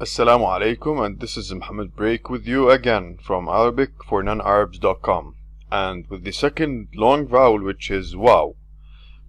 Assalamu alaikum, and this is Muhammad Break with you again from Arabic4non-Arabs.com, and with the second long vowel, which is waw.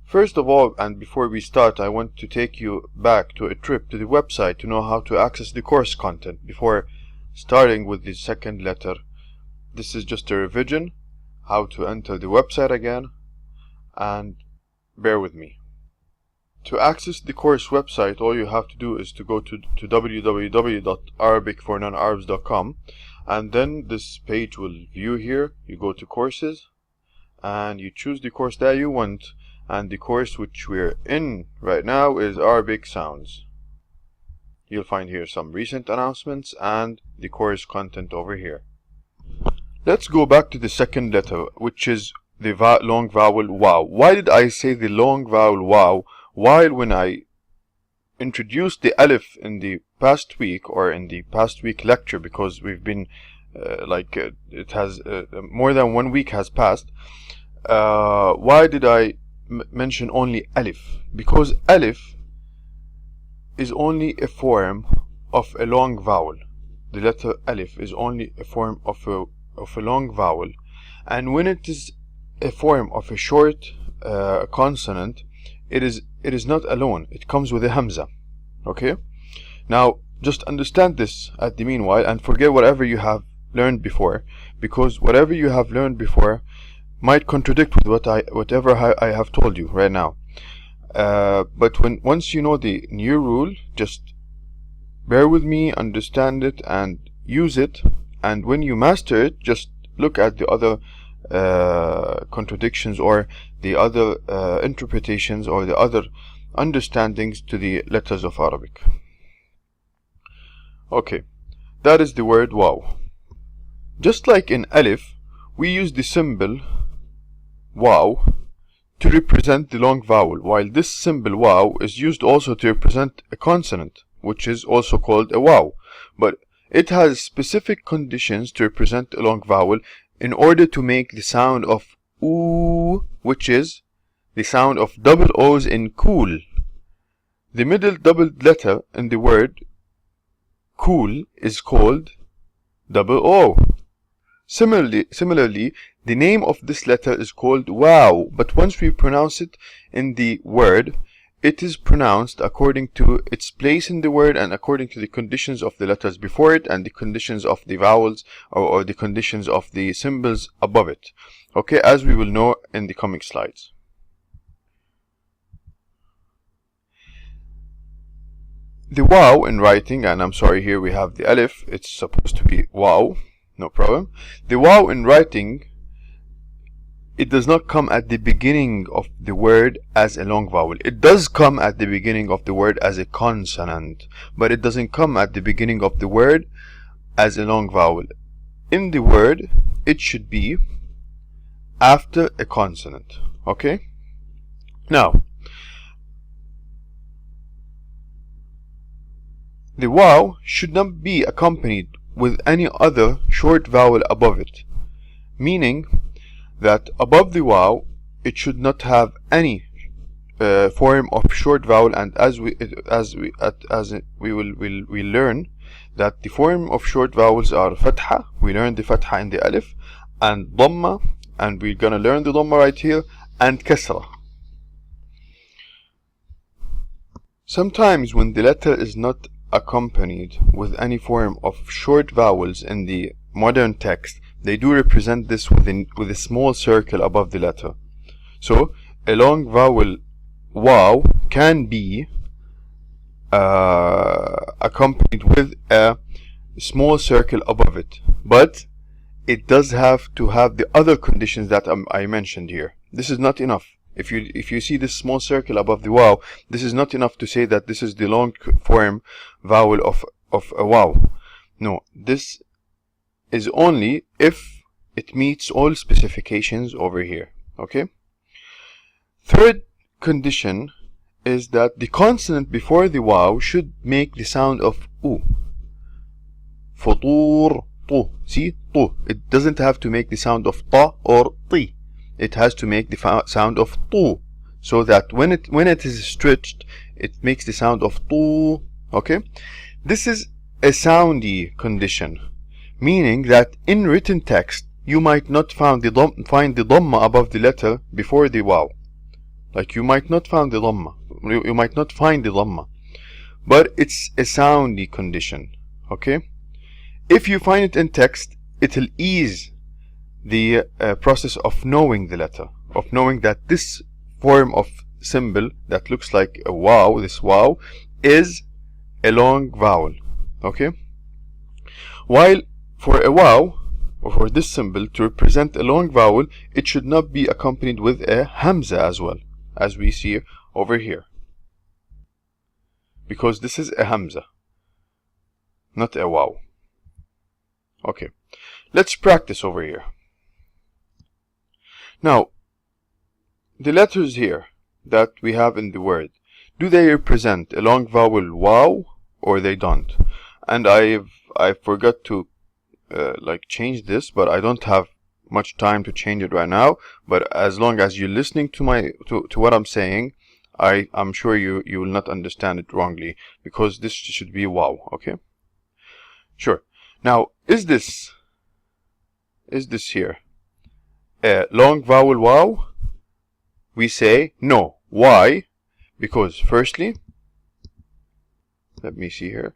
First of all, and before we start, I want to take you back to a trip to the website to know how to access the course content before starting with the second letter. This is just a revision, how to enter the website again, and bear with me. To access the course website, all you have to do is to go to www.arabic4non-arabs.com, and then this page will view here. You go to courses and you choose the course that you want, and the course which we're in right now is Arabic Sounds. You'll find here some recent announcements and the course content over here. Let's go back to the second letter, which is the long vowel waw. Why did I say the long vowel waw? While when I introduced the alif in the past week, or in the past week lecture, because we've been it has more than 1 week has passed, why did I mention only alif? Because alif is only a form of a long vowel. The letter alif is only a form of a long vowel, and when it is a form of a short consonant, it is not alone. It comes with a hamza. Okay? Now, just understand this at the meanwhile and forget whatever you have learned before, because whatever you have learned before might contradict with whatever I have told you right now. But once you know the new rule, just bear with me, understand it, and use it. And when you master it, just look at the other contradictions, or the other interpretations, or the other understandings to the letters of Arabic. Okay, that is the word waw. Just like in alif, we use the symbol waw to represent the long vowel, while this symbol waw is used also to represent a consonant, which is also called a waw, but it has specific conditions to represent a long vowel in order to make the sound of oo, which is the sound of double O's in cool. The middle doubled letter in the word cool is called double O. Similarly, the name of this letter is called waw, but once we pronounce it in the word, it is pronounced according to its place in the word and according to the conditions of the letters before it and the conditions of the vowels, or the conditions of the symbols above it. Okay, as we will know in the coming slides. The waw in writing, and I'm sorry, here we have the alif, it's supposed to be waw, no problem. The waw in writing, it does not come at the beginning of the word as a long vowel. It does come at the beginning of the word as a consonant, but it doesn't come at the beginning of the word as a long vowel. In the word, it should be after a consonant. Okay? Now, the waw should not be accompanied with any other short vowel above it, meaning that above the waw it should not have any form of short vowel, and as we will learn that the form of short vowels are fatha. We learned the fatha in the alif, and dhamma, and we're gonna learn the dhamma right here, and kasra. Sometimes when the letter is not accompanied with any form of short vowels in the modern text, they do represent this with a small circle above the letter. So a long vowel waw can be accompanied with a small circle above it, but it does have to have the other conditions that I mentioned here. This is not enough. If you see this small circle above the waw, this is not enough to say that this is the long form vowel of a waw. No, this is only if it meets all specifications over here. Okay? Third condition is that the consonant before the waw should make the sound of oo. Futur, tu. See? Tu. It doesn't have to make the sound of ta or ti. It has to make the sound of tu, so that when it is stretched, it makes the sound of tu. Okay? This is a soundy condition, meaning that in written text you might not find the dhamma above the letter before the waw. Like you might not find the dhamma. You might not find the dhamma. But it's a soundy condition. Okay? If you find it in text, it'll ease the process of knowing the letter, of knowing that this form of symbol that looks like a waw, this waw, is a long vowel. Okay? While for a waw, or for this symbol to represent a long vowel, it should not be accompanied with a hamza as well, as we see over here. Because this is a hamza, not a waw. Okay, let's practice over here. Now, the letters here that we have in the word, do they represent a long vowel waw or they don't? And I forgot to like change this, but I don't have much time to change it right now. But as long as you're listening to what I'm saying, I'm sure you will not understand it wrongly, because this should be waw. Okay, sure. Now, is this here a long vowel waw? We say no. Why? Because firstly, let me see here.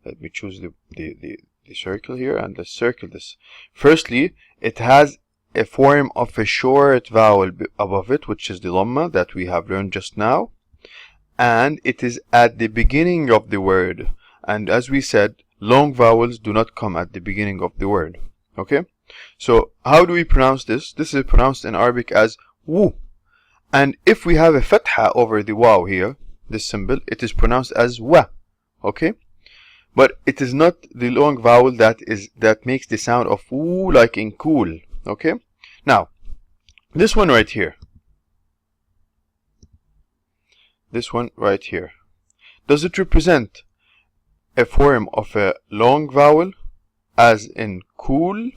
Let me choose the circle here, and let's circle this. Firstly, it has a form of a short vowel above it, which is the dhamma that we have learned just now, and it is at the beginning of the word. And as we said, long vowels do not come at the beginning of the word. Okay? So how do we pronounce this? This is pronounced in Arabic as wu. And if we have a fatha over the waw here, this symbol, it is pronounced as wa. Okay? But it is not the long vowel that makes the sound of wu, like in cool. Okay? Now, this one right here. This one right here. Does it represent a form of a long vowel, as in cool?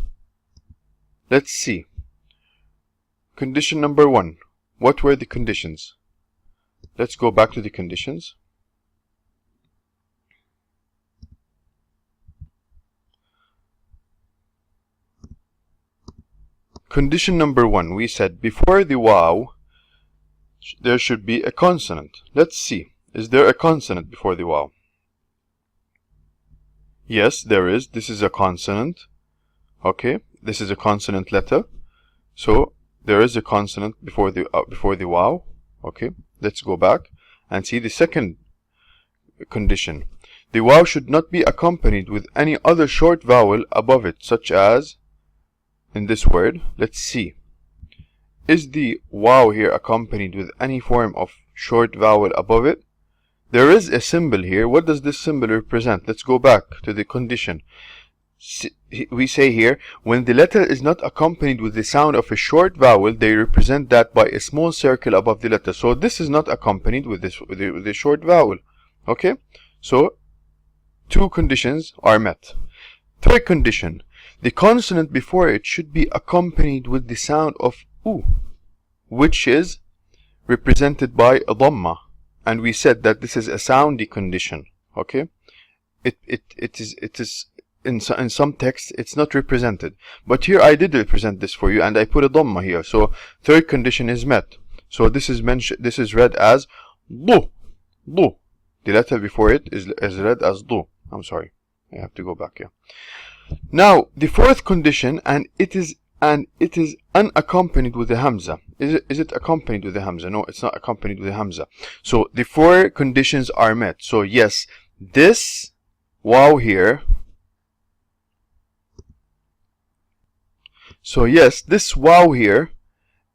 Let's see. Condition number 1. What were the conditions? Let's go back to the conditions. Condition number 1, we said before the waw there should be a consonant. Let's see. Is there a consonant before the waw? Yes, there is. This is a consonant. Okay, this is a consonant letter. So there is a consonant before the waw. Okay, let's go back and see the second condition. The waw should not be accompanied with any other short vowel above it, such as in this word. Let's see. Is the waw here accompanied with any form of short vowel above it? There is a symbol here. What does this symbol represent? Let's go back to the condition. We say here, when the letter is not accompanied with the sound of a short vowel, they represent that by a small circle above the letter. So this is not accompanied with the short vowel. Okay? So 2 conditions are met. Third condition, the consonant before it should be accompanied with the sound of u, which is represented by a dhamma. And we said that this is a soundy condition. Okay? It is in some texts it's not represented, but here I did represent this for you, and I put a dhamma here. So third condition is met. So this is mentioned. This is read as du. Du. The letter before it is read as du. I'm sorry. I have to go back here. Now the fourth condition, and it is unaccompanied with the hamza. Is it accompanied with the hamza? No, it's not accompanied with the hamza. So the 4 conditions are met. So yes, this waw here. So yes, this waw here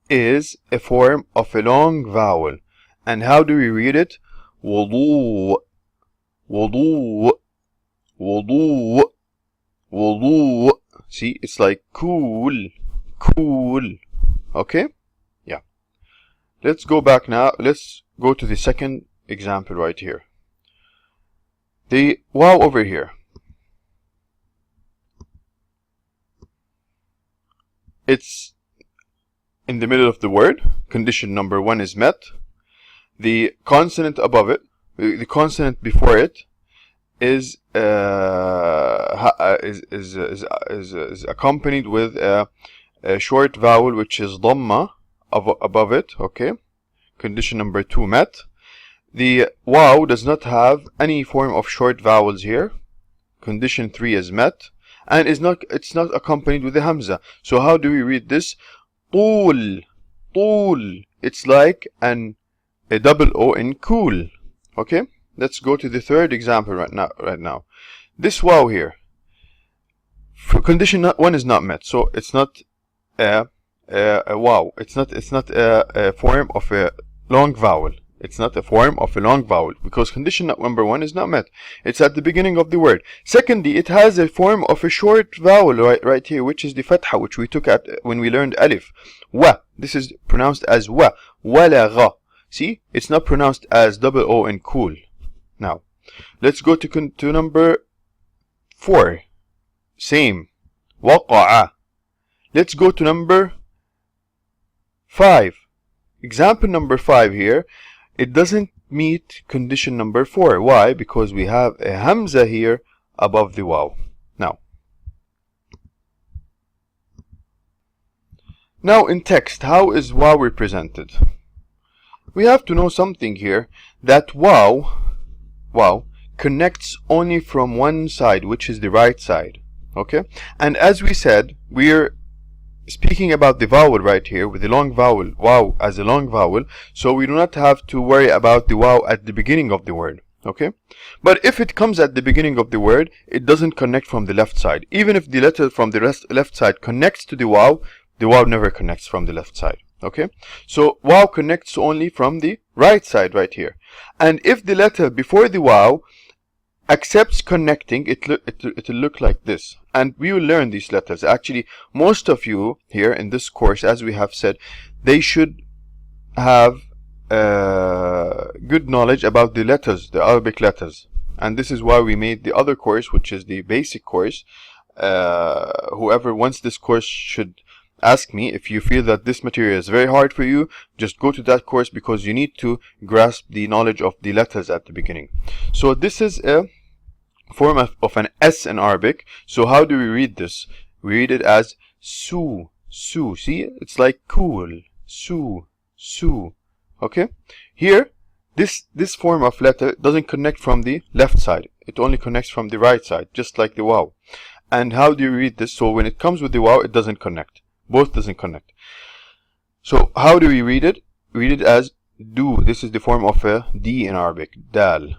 is a form of a long vowel. And how do we read it? Wudu, wudu, wudu, wudu. See, it's like cool, cool. Okay? Yeah. Let's go back now. Let's go to the second example right here. The waw over here. It's in the middle of the word. Condition number 1 is met. The consonant above it, the consonant before it is is accompanied with a short vowel which is dhamma above it. Okay, condition number 2 met. The waw does not have any form of short vowels here. Condition 3 is met, and it's not accompanied with the hamza. So how do we read this? طول, طول. It's like a double O in cool. Okay, let's go to the third example right now. This waw here, for condition 1 is not met, so it's not a waw. It's not a form of a long vowel. It's not a form of a long vowel because condition number 1 is not met. It's at the beginning of the word. Secondly, it has a form of a short vowel right here, which is the fatha, which we took at when we learned alif. Wa. This is pronounced as wa. Walagha. See, it's not pronounced as double O in cool. Now, let's go to number 4. Same. Waqa'a. Let's go to number 5. Example number 5 here. It doesn't meet condition number 4. Why? Because we have a hamza here above the waw. Now in text, how is waw represented? We have to know something here, that waw connects only from one side, which is the right side. Okay? And as we said, we're speaking about the vowel right here with the long vowel, waw as a long vowel, so we do not have to worry about the waw at the beginning of the word. Okay? But if it comes at the beginning of the word, it doesn't connect from the left side. Even if the letter from the left side connects to the waw never connects from the left side. Okay? So waw connects only from the right side right here. And if the letter before the waw accepts connecting, it'll look like this. And we will learn these letters. Actually, most of you here in this course, as we have said, they should have good knowledge about the letters, the Arabic letters. And this is why we made the other course, which is the basic course. Whoever wants this course should ask me. If you feel that this material is very hard for you, just go to that course, because you need to grasp the knowledge of the letters at the beginning. So this is a form of an S in Arabic. So how do we read this? We read it as su. See, it's like cool. Su. Okay? Here, this form of letter doesn't connect from the left side. It only connects from the right side, just like the waw. And how do you read this? So when it comes with the waw, it doesn't connect. Both doesn't connect. So how do we read it? Read it as do. This is the form of a D in Arabic. Dal.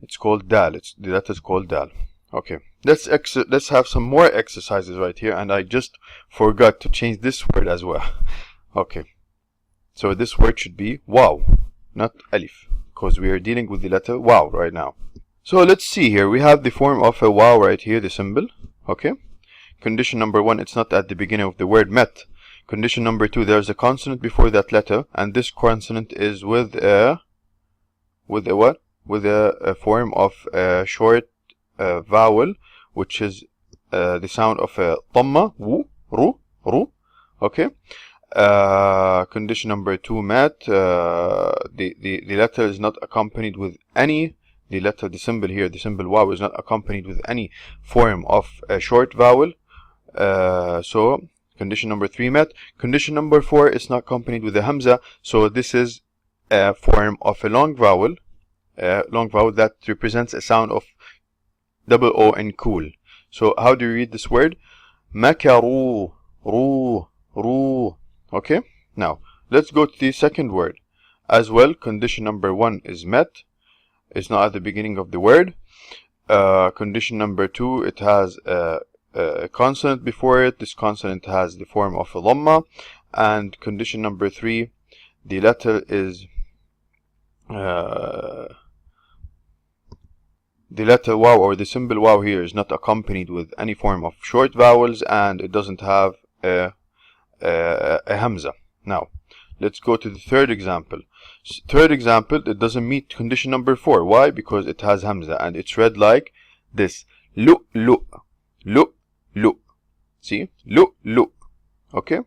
It's called dal. The letter is called dal. Okay. Let's have some more exercises right here. And I just forgot to change this word as well. Okay. So this word should be waw, not alif, because we are dealing with the letter waw right now. So let's see here. We have the form of a waw right here, the symbol. Okay. Condition number 1, it's not at the beginning of the word met. Condition number 2, there's a consonant before that letter, and this consonant is with a what? With a form of a short vowel, which is the sound of a dhamma, wu, ru. Okay. Condition number 2 met. The letter is not accompanied with any. The symbol here, the symbol waw, is not accompanied with any form of a short vowel. So condition number 3 met. Condition number 4 is not accompanied with a hamza, so this is a form of a long vowel that represents a sound of double O in cool. So how do you read this word? Makaru, ru. Okay. Now let's go to the second word as well. Condition number 1 is met. It's not at the beginning of the word. Condition number 2, it has a consonant before it. This consonant has the form of a dhamma. And condition number 3, the letter is the letter waw, or the symbol waw here, is not accompanied with any form of short vowels, and it doesn't have a hamza. Now let's go to the third example. Third example, it doesn't meet condition number 4. Why? Because it has hamza, and it's read like this: lu. See, lu. Okay.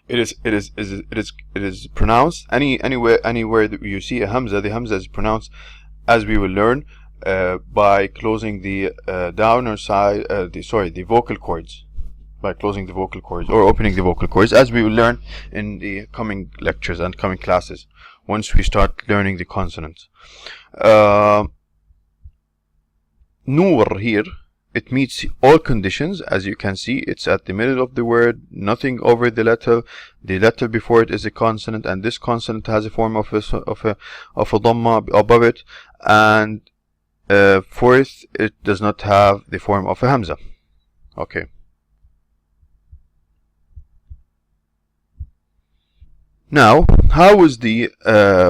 It is pronounced anywhere that you see a hamza. The hamza is pronounced, as we will learn, by closing the downer side, the vocal cords, by closing the vocal cords or opening the vocal cords, as we will learn in the coming lectures and coming classes once we start learning the consonants. Noor here, it meets all conditions. As you can see, it's at the middle of the word, nothing over the letter before it is a consonant, and this consonant has a form of a dhamma above it, and fourth, it does not have the form of a hamza. Okay. Now, how is the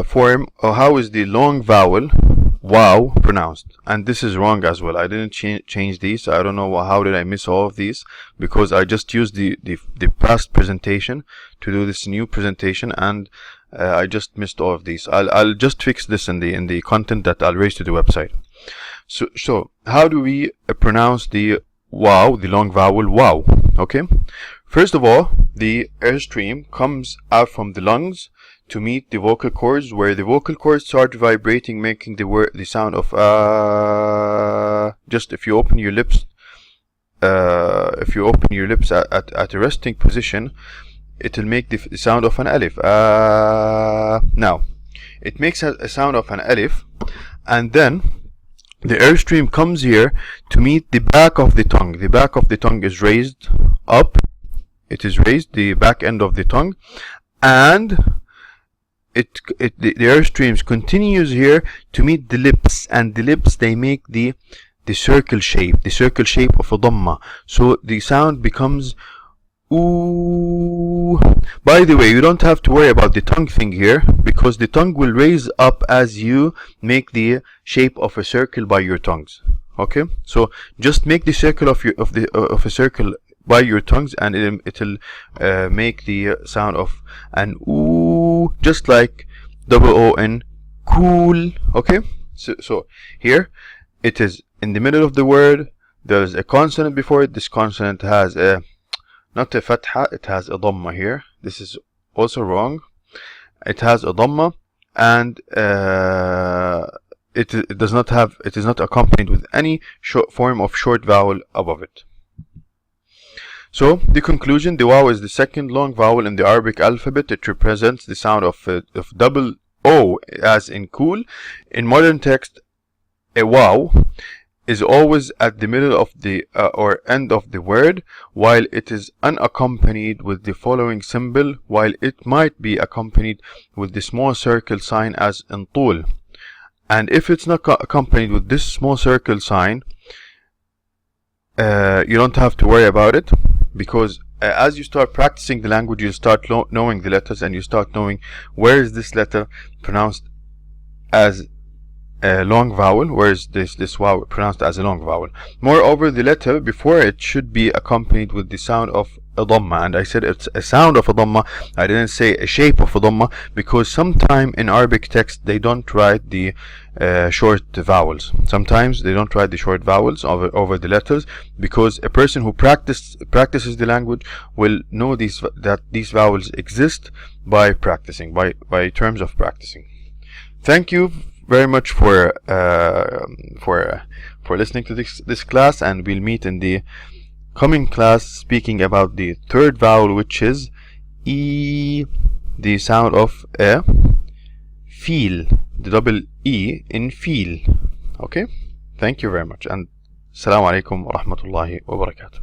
form, or how is the long vowel wow pronounced? And this is wrong as well. I didn't change these. I don't know how did I miss all of these, because I just used the past presentation to do this new presentation, and I just missed all of these. I'll just fix this in the content that I'll raise to the website. So how do we pronounce the wow, the long vowel wow? Okay. First of all, the airstream comes out from the lungs to meet the vocal cords, where the vocal cords start vibrating, making the sound of just if you open your lips, at a resting position, it will make the sound of an alif. Now, it makes a sound of an alif, and then the airstream comes here to meet the back of the tongue. The back of the tongue is raised up. It is raised, the back end of the tongue, and the airstreams continues here to meet the lips, and the lips, they make the circle shape of a dhamma. So the sound becomes ooh. By the way, you don't have to worry about the tongue thing here, because the tongue will raise up as you make the shape of a circle by your tongues. Okay, so just make the circle of a circle by your tongues, and it'll make the sound of an ooh, just like OON, cool. Okay, so here it is in the middle of the word. There's a consonant before it. This consonant has not a fatha, it has a dhamma here. This is also wrong. It has a dhamma, and it is not accompanied with any form of short vowel above it. So the conclusion: the waw is the second long vowel in the Arabic alphabet. It represents the sound of double O, as in cool. In modern text, a waw is always at the middle of the or end of the word, while it is unaccompanied with the following symbol, while it might be accompanied with the small circle sign, as in tul. And if it's not accompanied with this small circle sign, you don't have to worry about it, because as you start practicing the language, you start knowing the letters, and you start knowing where is this letter pronounced as a long vowel, where is this wow pronounced as a long vowel. Moreover, the letter before it should be accompanied with the sound of a dhamma, and I said it's a sound of a dhamma. I didn't say a shape of a dhamma, because sometimes in Arabic text they don't write the short vowels. Sometimes they don't write the short vowels over the letters, because a person who practices the language will know that these vowels exist by practicing, by terms of practicing. Thank you very much for listening to this class, and we'll meet in the coming class speaking about the third vowel, which is E, the sound of a feel, the double E in feel. Okay, thank you very much, and Assalamu alaikum wa rahmatullahi wa barakatuh.